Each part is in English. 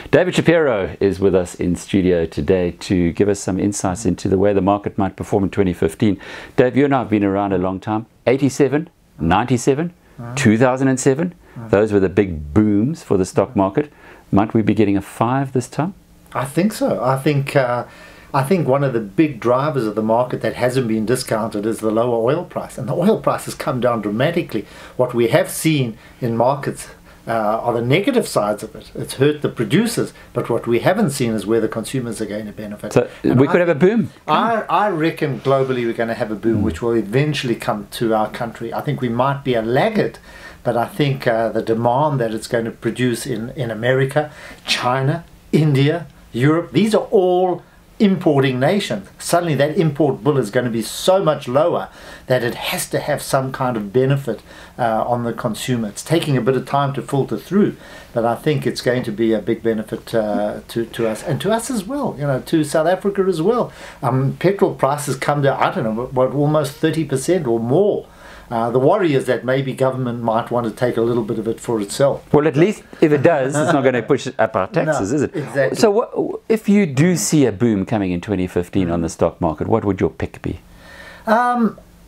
David Shapiro is with us in studio today to give us some insights into the way the market might perform in 2015. Dave, you and I have been around a long time. 87, 97, 2007. Those were the big booms for the stock market. Might we be getting a 5 this time? I think so. I think one of the big drivers of the market that hasn't been discounted is the lower oil price. And the oil price has come down dramatically. What we have seen in markets are the negative sides of it. It's hurt the producers, but what we haven't seen is where the consumers are going to benefit. So we could have a boom. I reckon globally we're going to have a boom which will eventually come to our country. I think we might be a laggard, but I think the demand that it's going to produce in America, China, India, Europe, these are all importing nations. Suddenly that import bill is going to be so much lower that it has to have some kind of benefit on the consumer. It's taking a bit of time to filter through, but I think it's going to be a big benefit to us, and to us as well, you know, to South Africa as well. Petrol prices come down, I don't know, what, almost 30% or more. The worry is that maybe government might want to take a little bit of it for itself. Well, at least if it does, it's not going to push up our taxes, is it? Exactly. So if you do see a boom coming in 2015 on the stock market, what would your pick be?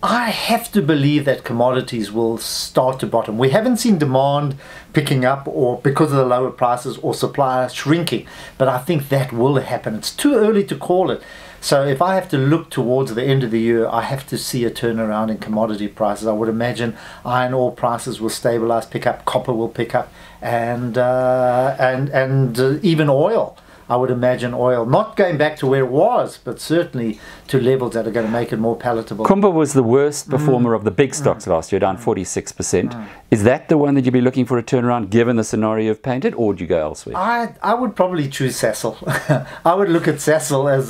I have to believe that commodities will start to bottom. We haven't seen demand picking up or because of the lower prices or supply shrinking, but I think that will happen. It's too early to call it. So if I have to look towards the end of the year, I have to see a turnaround in commodity prices. I would imagine iron ore prices will stabilize, pick up, copper will pick up, and even oil. I would imagine oil not going back to where it was, but certainly to levels that are going to make it more palatable. Kumba was the worst performer of the big stocks last year, down 46%. Is that the one that you'd be looking for a turnaround given the scenario you've painted, or would you go elsewhere? I would probably choose Sasol. I would look at Sasol as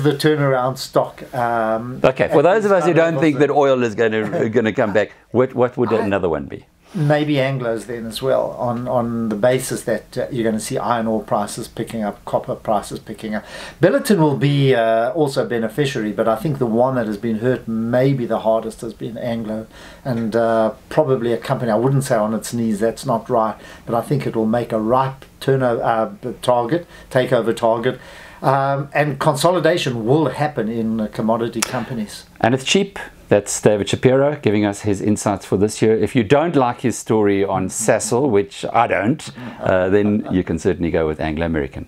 the turnaround stock. Okay, for those of us who don't think that oil is going to come back, what would another one be? Maybe Anglos then as well, on the basis that you're going to see iron ore prices picking up, copper prices picking up. Billiton will be also a beneficiary, but I think the one that has been hurt maybe the hardest has been Anglo, and probably a company, I wouldn't say on its knees, that's not right, but I think it will make a ripe takeover target, and consolidation will happen in commodity companies. And it's cheap. That's David Shapiro giving us his insights for this year. If you don't like his story on Sasol, which I don't, then you can certainly go with Anglo American.